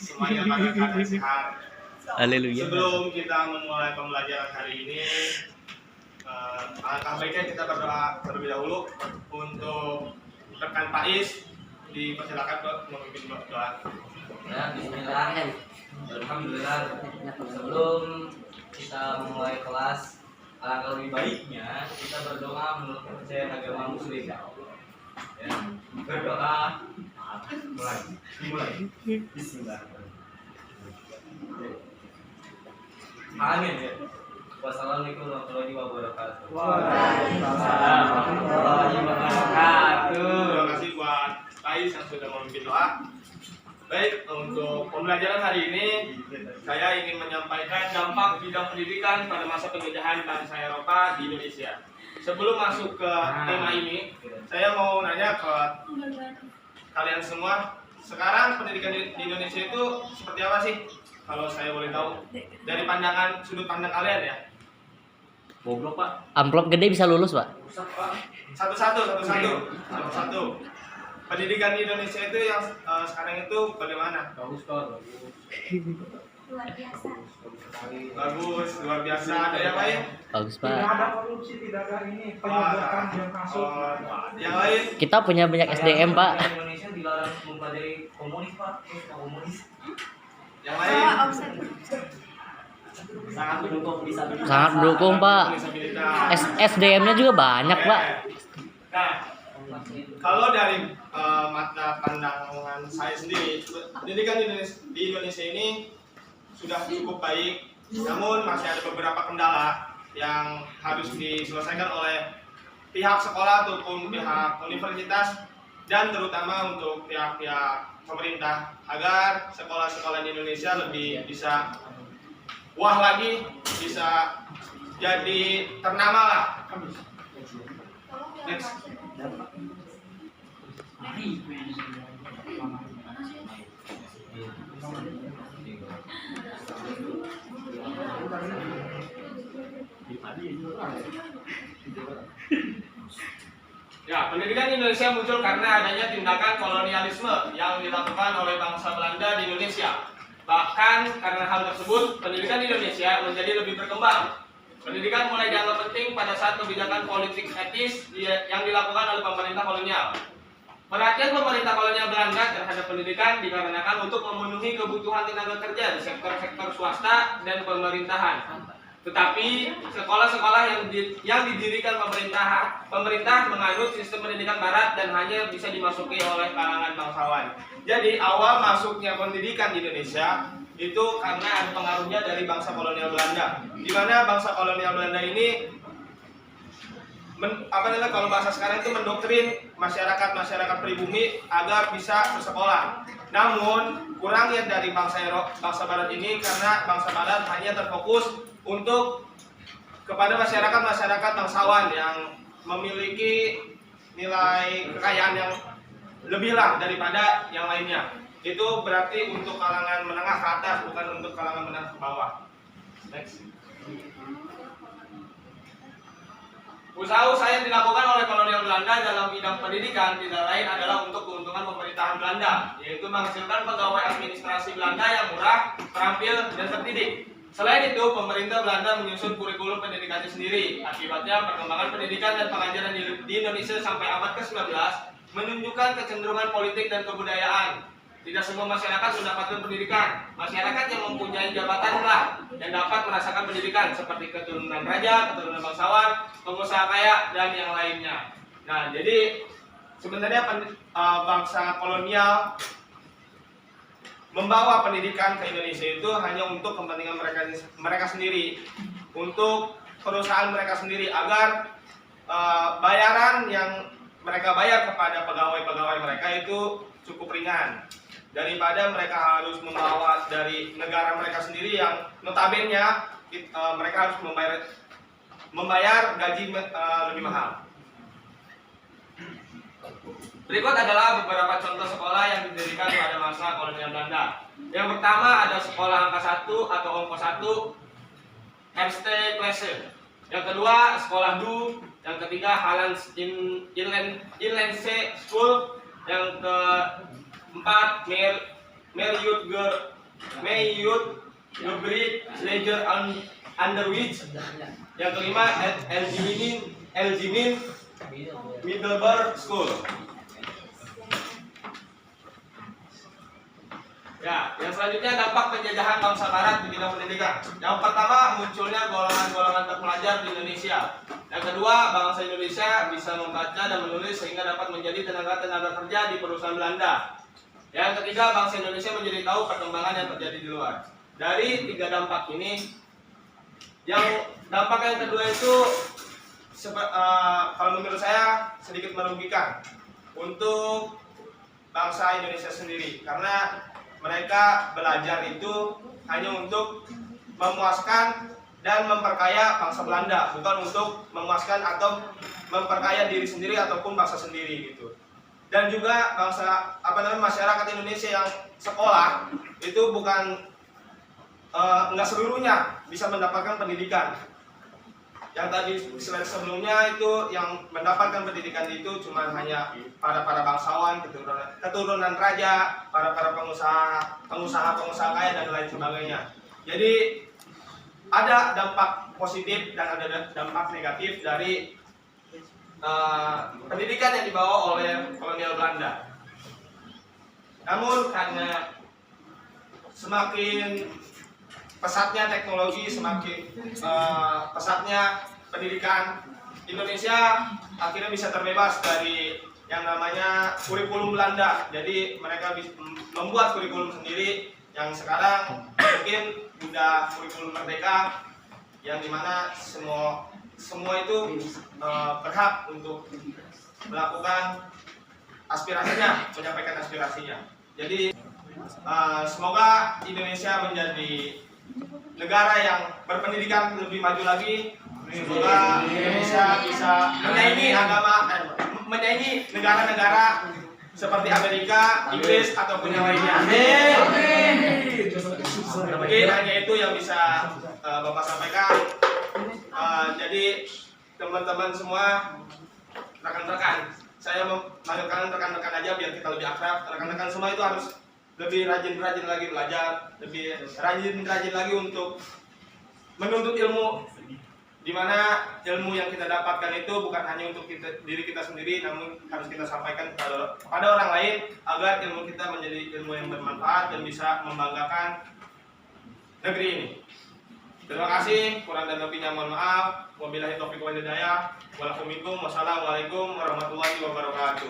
semuanya pada keadaan sehat. Haleluya. Sebelum kita memulai pembelajaran hari ini, alangkah baiknya kita berdoa terlebih dahulu untuk rekan Faiz. Dipersilakan buat memimpin doa. Ya, bismillah. Alhamdulillah. Sebelum kita memulai kelas, alangkah lebih baiknya kita berdoa menurut kepercayaan agama Muslim. Ya, berdoa. Dimulai. Bismillah. Amin ya. Wassalamualaikum warahmatullahi wabarakatuh. Waalaikumsalam warahmatullahi wabarakatuh. Terima kasih buat Faiz yang sudah memimpin doa. Baik, untuk pembelajaran hari ini saya ingin menyampaikan dampak bidang pendidikan pada masa penjajahan bangsa Eropa di Indonesia. Sebelum masuk ke tema ini, saya mau nanya ke kalian semua, sekarang pendidikan di Indonesia itu seperti apa sih? Kalau saya boleh tahu dari pandangan sudut pandang kalian ya. Goblok, Pak. Amplop gede bisa lulus, Pak. Satu-satu. Pendidikan di Indonesia itu yang sekarang itu bagaimana? Bagus, Pak. Luar biasa. Bagus, luar biasa. Ada yang lain? Bagus, Tidak Pak. ada korupsi, tidak ada ini penyedotan yang masuk. Yang lain? Kita punya banyak SDM, Pak. Indonesia dilarang mempelajari komunis, Pak. Komunis. Yang lain? Sangat mendukung disabilitas. Sangat mendukung, Pak. Disabilitas. SDM-nya juga banyak, Pak. Nah, kalau dari mata pandangan saya sendiri, pendidikan di Indonesia ini sudah cukup baik, namun masih ada beberapa kendala yang harus diselesaikan oleh pihak sekolah ataupun pihak universitas dan terutama untuk pihak-pihak pemerintah agar sekolah-sekolah di Indonesia lebih bisa wah lagi, bisa jadi ternama lah. Next. Ya, pendidikan di Indonesia muncul karena adanya tindakan kolonialisme yang dilakukan oleh bangsa Belanda di Indonesia. Bahkan karena hal tersebut, pendidikan di Indonesia menjadi lebih berkembang. Pendidikan mulai dianggap penting pada saat kebijakan politik etis yang dilakukan oleh pemerintah kolonial. Perhatian pemerintah kolonial Belanda terhadap pendidikan dikarenakan untuk memenuhi kebutuhan tenaga kerja di sektor-sektor swasta dan pemerintahan. Tetapi sekolah-sekolah yang didirikan pemerintah menganut sistem pendidikan barat dan hanya bisa dimasuki oleh kalangan bangsawan. Jadi awal masuknya pendidikan di Indonesia itu karena ada pengaruhnya dari bangsa kolonial Belanda, di mana bangsa kolonial Belanda ini kalau bahasa sekarang itu mendoktrin masyarakat pribumi agar bisa bersekolah. Namun kurangnya dari bangsa Barat ini karena bangsa Barat hanya terfokus untuk kepada masyarakat bangsawan yang memiliki nilai kekayaan yang lebih lah daripada yang lainnya. Itu berarti untuk kalangan menengah ke atas, bukan untuk kalangan menengah ke bawah. Next. Usaha-usaha yang dilakukan oleh kolonial Belanda dalam bidang pendidikan tidak lain adalah untuk keuntungan pemerintahan Belanda, yaitu menghasilkan pegawai administrasi Belanda yang murah, terampil, dan terdidik. Selain itu, pemerintah Belanda menyusun kurikulum pendidikannya sendiri. Akibatnya, perkembangan pendidikan dan pengajaran di Indonesia sampai abad ke-19 menunjukkan kecenderungan politik dan kebudayaan. Tidak semua masyarakat mendapatkan pendidikan. Masyarakat yang mempunyai jabatanlah yang dapat merasakan pendidikan seperti keturunan raja, keturunan bangsawan, pengusaha kaya, dan yang lainnya. Nah, jadi sebenarnya bangsa kolonial membawa pendidikan ke Indonesia itu hanya untuk kepentingan mereka sendiri, untuk perusahaan mereka sendiri agar bayaran yang mereka bayar kepada pegawai-pegawai mereka itu cukup ringan daripada mereka harus membawa dari negara mereka sendiri yang notabene mereka harus membayar gaji lebih mahal. Berikut adalah beberapa contoh sekolah yang didirikan pada masa kolonial Belanda. Yang pertama ada sekolah angka 1 atau ongkos 1, Eerste Klasse. Yang kedua sekolah Du. Yang ketiga Hollands Inlandse School. Yang keempat May youth Gebreed Leisure Underwich. Yang kelima Eljimin Middleburg School. Ya, yang selanjutnya dampak penjajahan bangsa Barat di bidang pendidikan. Yang pertama, munculnya golongan-golongan terpelajar di Indonesia. Yang kedua, bangsa Indonesia bisa membaca dan menulis sehingga dapat menjadi tenaga-tenaga kerja di perusahaan Belanda. Yang ketiga, bangsa Indonesia menjadi tahu perkembangan yang terjadi di luar. Dari tiga dampak ini, yang dampak yang kedua itu kalau menurut saya sedikit merugikan untuk bangsa Indonesia sendiri, karena mereka belajar itu hanya untuk memuaskan dan memperkaya bangsa Belanda, bukan untuk memuaskan atau memperkaya diri sendiri ataupun bangsa sendiri gitu. Dan juga masyarakat Indonesia yang sekolah itu bukan nggak seluruhnya bisa mendapatkan pendidikan. Yang tadi slide sebelumnya itu yang mendapatkan pendidikan itu cuma hanya para bangsawan, keturunan raja, para pengusaha kaya dan lain sebagainya. Jadi ada dampak positif dan ada dampak negatif dari pendidikan yang dibawa oleh kolonial Belanda. Namun karena semakin pesatnya teknologi, semakin pesatnya pendidikan, Indonesia akhirnya bisa terbebas dari yang namanya kurikulum Belanda. Jadi mereka membuat kurikulum sendiri yang sekarang mungkin udah kurikulum merdeka, yang dimana semua itu berhak untuk melakukan aspirasinya, menyampaikan aspirasinya. Jadi semoga Indonesia menjadi negara yang berpendidikan lebih maju lagi. Semoga Indonesia bisa menyaingi negara-negara seperti Amerika, Inggris ataupun yang lainnya. Mungkin hanya itu yang bisa Bapak sampaikan. Jadi teman-teman semua, rekan-rekan, saya memanggilkan rekan-rekan aja biar kita lebih akrab. Rekan-rekan semua itu harus lebih rajin lagi belajar, lebih rajin lagi untuk menuntut ilmu, di mana ilmu yang kita dapatkan itu bukan hanya untuk diri kita sendiri, namun harus kita sampaikan kepada orang lain agar ilmu kita menjadi ilmu yang bermanfaat dan bisa membanggakan negeri ini. Terima kasih, kurang dan lebihnya mohon maaf. Wabillahi taufiq wal hidayah. Wassalamualaikum warahmatullahi wabarakatuh.